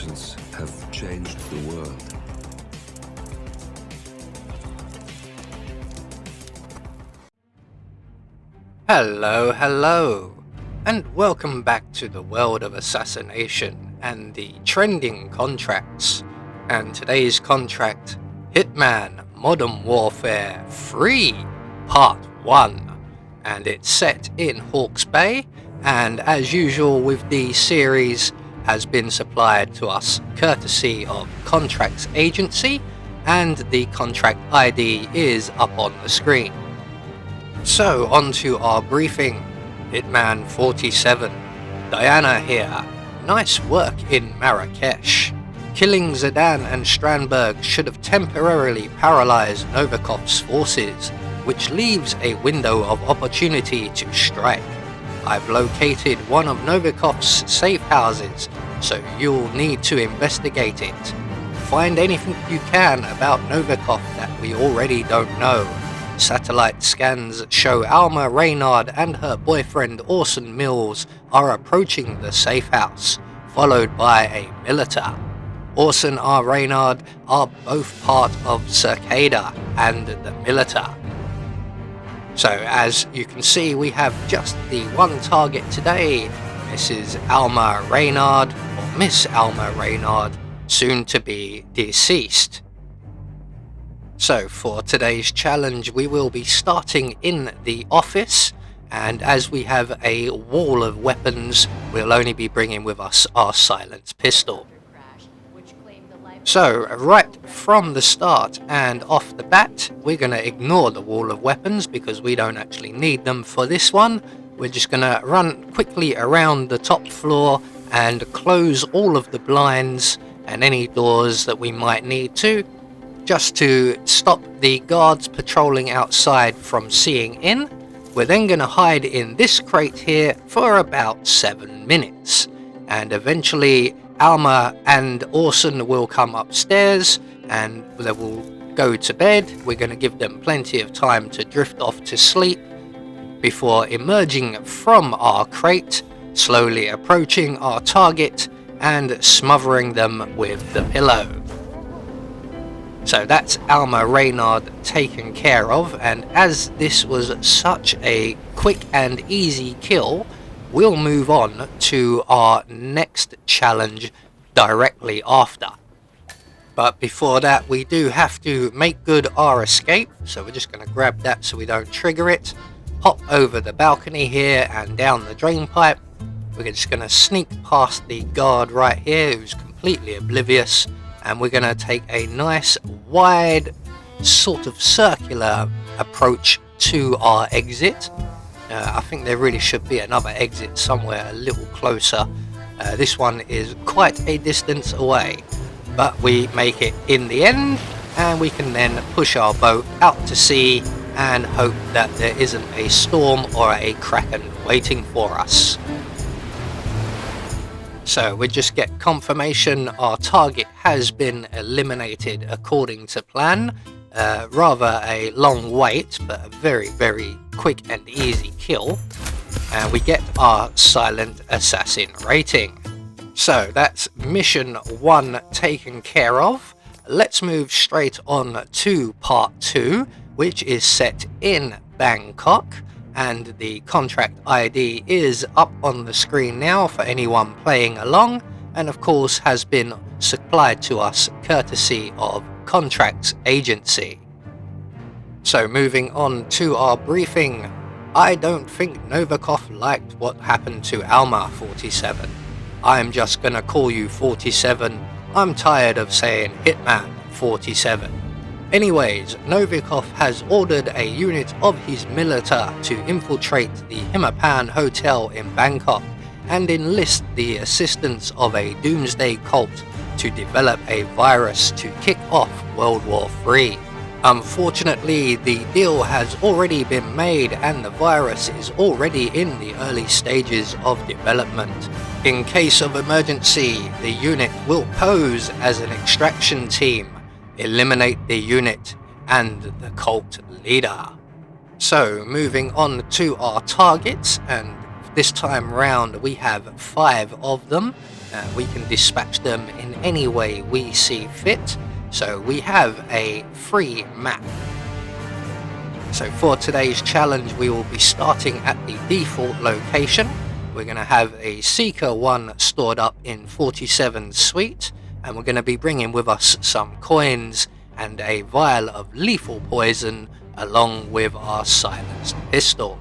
intelligence have changed the world. Hello, and welcome back to the world of assassination and the trending contracts. And today's contract, Hitman Modern Warfare 3 Part 1. And it's set in Hawke's Bay, and as usual with the series, has been supplied to us courtesy of Contracts Agency, and the contract ID is up on the screen. So, on to our briefing. Hitman 47. Diana here. Nice work in Marrakesh. Killing Zidane and Strandberg should have temporarily paralyzed Novikov's forces, which leaves a window of opportunity to strike. I've located one of Novikov's safe houses, so you'll need to investigate it. Find anything you can about Novikov that we already don't know. Satellite scans show Alma Reynard and her boyfriend Orson Mills are approaching the safe house, followed by a militar. Orson and Reynard are both part of Circada and the militar. So as you can see, we have just the one target today, Mrs. Alma Reynard, or Miss Alma Reynard, soon to be deceased. So for today's challenge, we will be starting in the office, and as we have a wall of weapons, we'll only be bringing with us our silenced pistol. So right from the start and off the bat, we're going to ignore the wall of weapons because we don't actually need them for this one. We're just going to run quickly around the top floor and close all of the blinds and any doors that we might need to, just to stop the guards patrolling outside from seeing in. We're then going to hide in this crate here for about 7 minutes, and eventually Alma and Orson will come upstairs and they will go to bed. We're going to give them plenty of time to drift off to sleep before emerging from our crate, slowly approaching our target and smothering them with the pillow. So that's Alma Reynard taken care of, and as this was such a quick and easy kill, we'll move on to our next challenge directly after. But before that, we do have to make good our escape, so we're just going to grab that so we don't trigger it, hop over the balcony here and down the drain pipe. We're just going to sneak past the guard right here who's completely oblivious, and we're going to take a nice wide sort of circular approach to our exit. I think there really should be another exit somewhere a little closer. This one is quite a distance away, but we make it in the end, and we can then push our boat out to sea and hope that there isn't a storm or a kraken waiting for us. So we just get confirmation our target has been eliminated according to plan. Rather a long wait, but a very, very quick and easy kill. And we get our silent assassin rating. So that's mission 1 taken care of. Let's move straight on to part 2, which is set in Bangkok. And the contract ID is up on the screen now for anyone playing along, and of course has been supplied to us courtesy of Contracts Agency. So moving on to our briefing, I don't think Novikov liked what happened to Alma 47. I'm just gonna call you 47, I'm tired of saying Hitman 47. Anyways, Novikov has ordered a unit of his militia to infiltrate the Hitman Hotel in Bangkok and enlist the assistance of a doomsday cult to develop a virus to kick off World War III. Unfortunately, the deal has already been made and the virus is already in the early stages of development. In case of emergency, the unit will pose as an extraction team, eliminate the unit and the cult leader. So moving on to our targets, and This time round we have 5 of them. We can dispatch them in any way we see fit. So we have a free map. So for today's challenge we will be starting at the default location. We're going to have a Seeker 1 stored up in 47 Suite, and we're going to be bringing with us some coins and a vial of lethal poison along with our silenced pistol.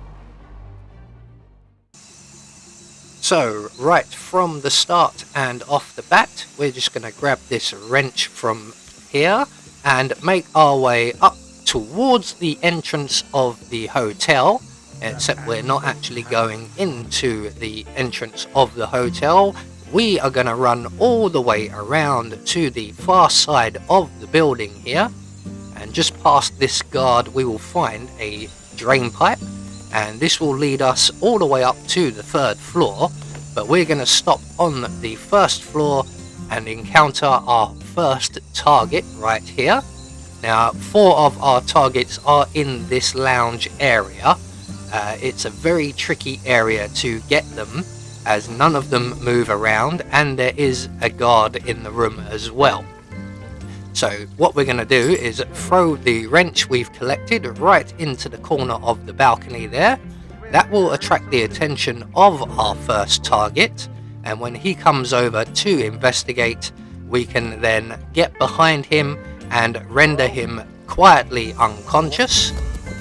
So right from the start and off the bat, we're just going to grab this wrench from here and make our way up towards the entrance of the hotel, except we're not actually going into the entrance of the hotel. We are going to run all the way around to the far side of the building here, and just past this guard we will find a drain pipe, and this will lead us all the way up to the 3rd floor. But we're going to stop on the 1st floor and encounter our first target right here. Now 4 of our targets are in this lounge area. It's a very tricky area to get them, as none of them move around and there is a guard in the room as well. So what we're going to do is throw the wrench we've collected right into the corner of the balcony there. That will attract the attention of our first target, and when he comes over to investigate, we can then get behind him and render him quietly unconscious.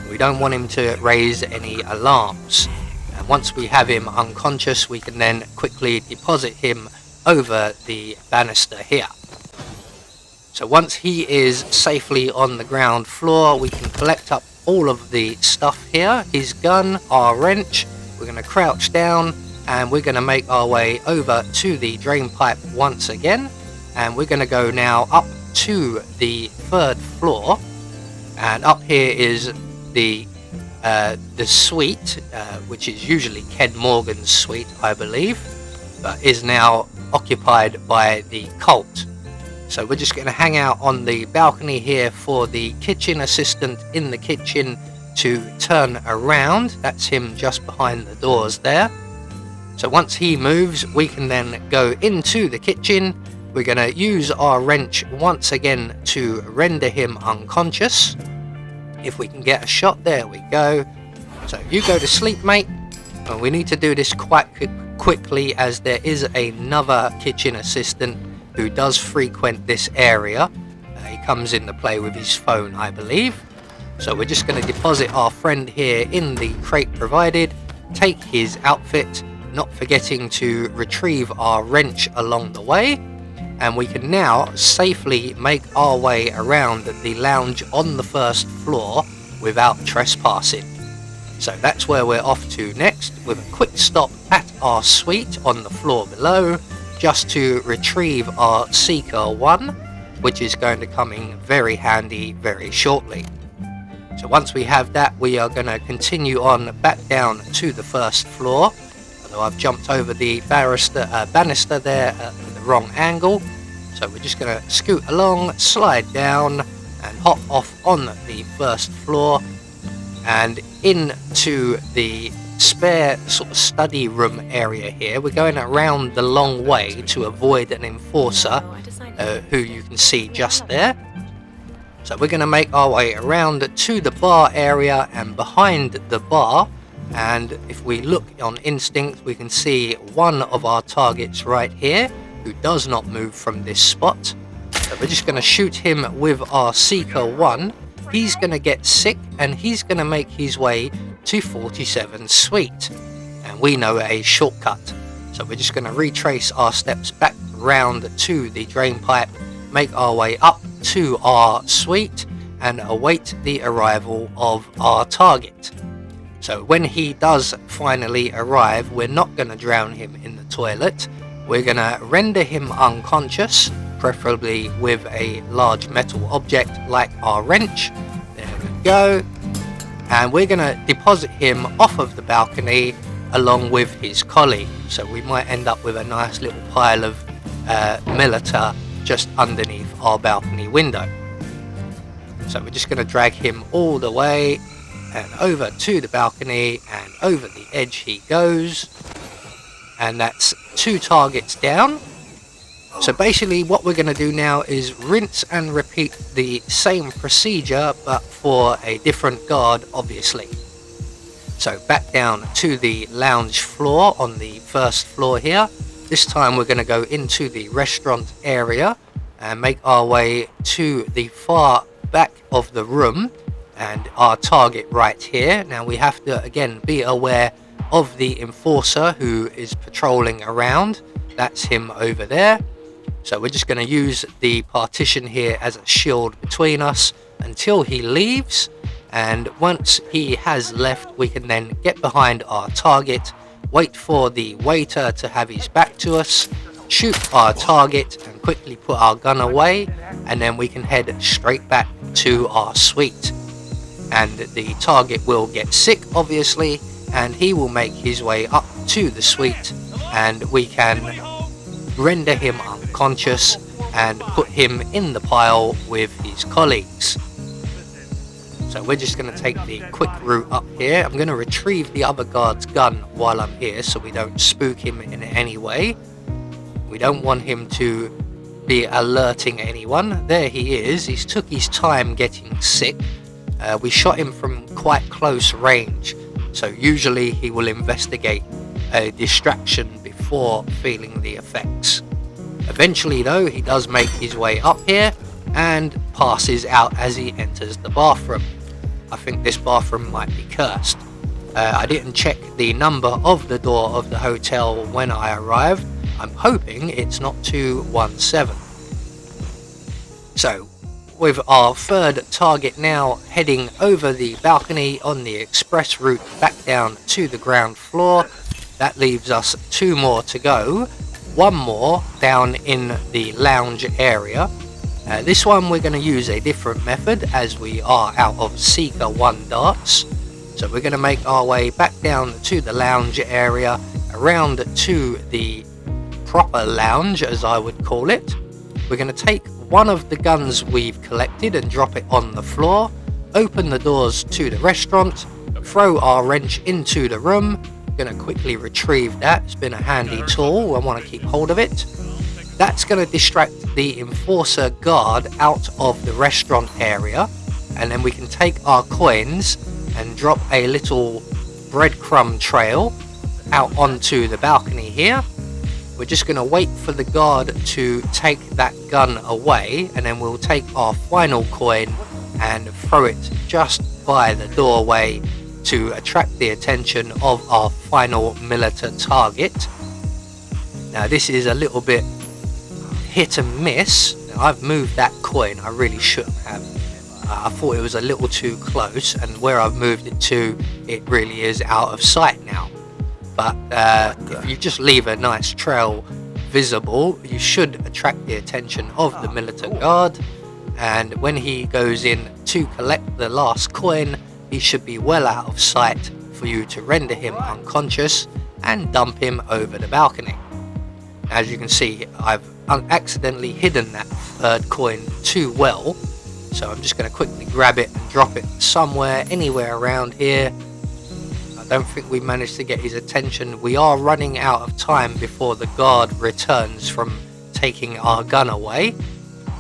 We don't want him to raise any alarms. And once we have him unconscious, we can then quickly deposit him over the banister here. So once he is safely on the ground floor, we can collect up all of the stuff here, his gun, our wrench. We're going to crouch down and we're going to make our way over to the drain pipe once again, and we're going to go now up to the 3rd floor, and up here is the suite, which is usually Ken Morgan's suite, I believe, but is now occupied by the cult. So we're just going to hang out on the balcony here for the kitchen assistant in the kitchen to turn around. That's him just behind the doors there. So once he moves, we can then go into the kitchen. We're going to use our wrench once again to render him unconscious. If we can get a shot, there we go. So you go to sleep, mate. Well, we need to do this quite quickly, as there is another kitchen assistant who does frequent this area. He comes into play with his phone, I believe. So we're just going to deposit our friend here in the crate provided, take his outfit, not forgetting to retrieve our wrench along the way, and we can now safely make our way around the lounge on the 1st floor without trespassing. So that's where we're off to next, with a quick stop at our suite on the floor below, just to retrieve our Seeker 1, which is going to come in very handy very shortly. So once we have that, we are going to continue on back down to the 1st floor, although I've jumped over the banister there at the wrong angle. So we're just going to scoot along, slide down and hop off on the 1st floor and into the spare sort of study room area here. We're going around the long way to avoid an enforcer who you can see just there. So we're going to make our way around to the bar area and behind the bar, and if we look on instinct we can see one of our targets right here who does not move from this spot. So we're just going to shoot him with our Seeker 1. He's going to get sick and he's going to make his way to 47 Suite, and we know a shortcut. So we're just going to retrace our steps back round to the drain pipe, make our way up to our suite and await the arrival of our target. So when he does finally arrive, we're not going to drown him in the toilet. We're going to render him unconscious, preferably with a large metal object like our wrench. There we go. And we're going to deposit him off of the balcony along with his colleague. So we might end up with a nice little pile of Milita just underneath our balcony window. So we're just going to drag him all the way and over to the balcony, and over the edge he goes. And that's 2 targets down. So basically what we're going to do now is rinse and repeat the same procedure, but for a different guard, obviously. So back down to the lounge floor on the first floor here. This time we're going to go into the restaurant area and make our way to the far back of the room and our target right here. Now we have to again be aware of the enforcer who is patrolling around. That's him over there. So we're just going to use the partition here as a shield between us until he leaves. And once he has left, we can then get behind our target, wait for the waiter to have his back to us, shoot our target and quickly put our gun away, and then we can head straight back to our suite. And the target will get sick, obviously, and he will make his way up to the suite, and we can render him unconscious and put him in the pile with his colleagues. So we're just going to take the quick route up here. I'm going to retrieve the other guard's gun while I'm here so we don't spook him in any way. We don't want him to be alerting anyone. There he is. He's took his time getting sick. We shot him from quite close range, so usually he will investigate a distraction before feeling the effects. Eventually though, he does make his way up here and passes out as he enters the bathroom. I think this bathroom might be cursed. I didn't check the number of the door of the hotel when I arrived. I'm hoping it's not 217. So, with our third target now heading over the balcony on the express route back down to the ground floor, that leaves us 2 more to go. 1 more down in the lounge area. This one we're going to use a different method as we are out of Seeker 1 darts. So we're going to make our way back down to the lounge area, around to the proper lounge as I would call it. We're going to take one of the guns we've collected and drop it on the floor, open the doors to the restaurant, throw our wrench into the room. Going to quickly retrieve that. It's been a handy tool. I want to keep hold of it. That's going to distract the enforcer guard out of the restaurant area, and then we can take our coins and drop a little breadcrumb trail out onto the balcony here. We're just going to wait for the guard to take that gun away, and then we'll take our final coin and throw it just by the doorway to attract the attention of our final military target. Now this is a little bit hit and miss. Now, I've moved that coin, I really shouldn't have. I thought it was a little too close, and where I've moved it to, it really is out of sight now. But if you just leave a nice trail visible, you should attract the attention of the military guard, and when he goes in to collect the last coin, he should be well out of sight for you to render him unconscious and dump him over the balcony. As you can see, I've accidentally hidden that third coin too well, so I'm just going to quickly grab it and drop it somewhere, anywhere around here. I don't think we managed to get his attention. We are running out of time before the guard returns from taking our gun away,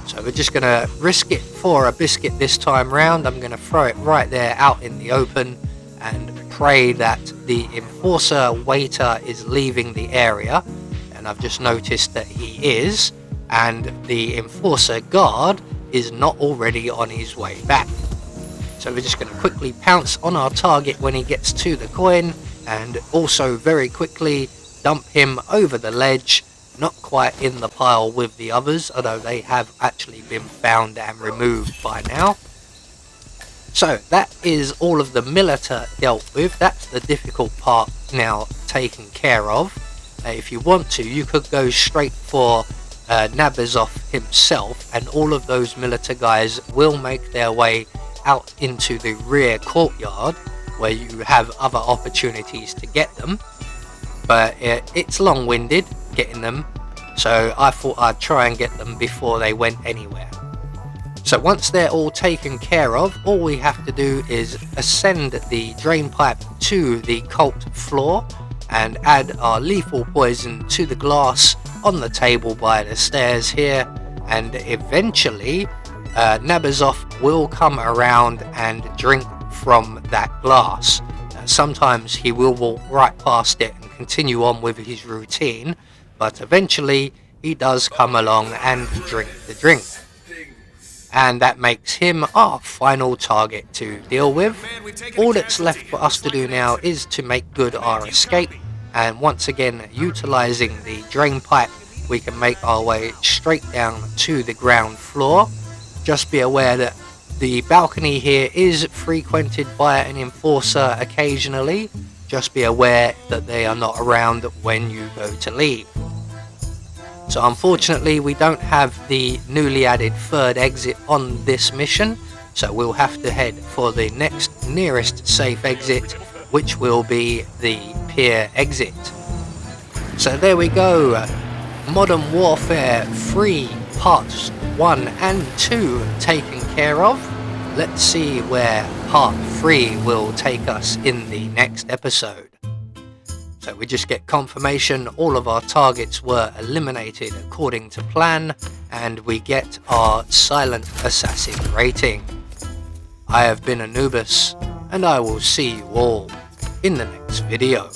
so we're just going to risk it for a biscuit this time round. I'm going to throw it right there out in the open and pray that the enforcer waiter is leaving the area. And I've just noticed that he is, and the enforcer guard is not already on his way back. So we're just going to quickly pounce on our target when he gets to the coin, and also very quickly dump him over the ledge, not quite in the pile with the others, although they have actually been found and removed by now. So that is all of the military dealt with. That's the difficult part now taken care of. If you want to, you could go straight for Nabazov himself, and all of those military guys will make their way out into the rear courtyard where you have other opportunities to get them, but it's long-winded getting them, so I thought I'd try and get them before they went anywhere. So once they're all taken care of, all we have to do is ascend the drain pipe to the cult floor and add our lethal poison to the glass on the table by the stairs here, and eventually Nabazov will come around and drink from that glass. Sometimes he will walk right past it and continue on with his routine, but eventually he does come along and drink the drink. And that makes him our final target to deal with. All that's left for us to do now is to make good our escape, and once again utilizing the drain pipe we can make our way straight down to the ground floor. Just be aware that the balcony here is frequented by an enforcer occasionally. Just be aware that they are not around when you go to leave. So unfortunately we don't have the newly added third exit on this mission, so we'll have to head for the next nearest safe exit, which will be the pier exit. So there we go, Modern Warfare 3 parts 1 and 2 taken care of. Let's see where part 3 will take us in the next episode. So we just get confirmation all of our targets were eliminated according to plan, and we get our Silent Assassin rating. I have been Anubis, and I will see you all in the next video.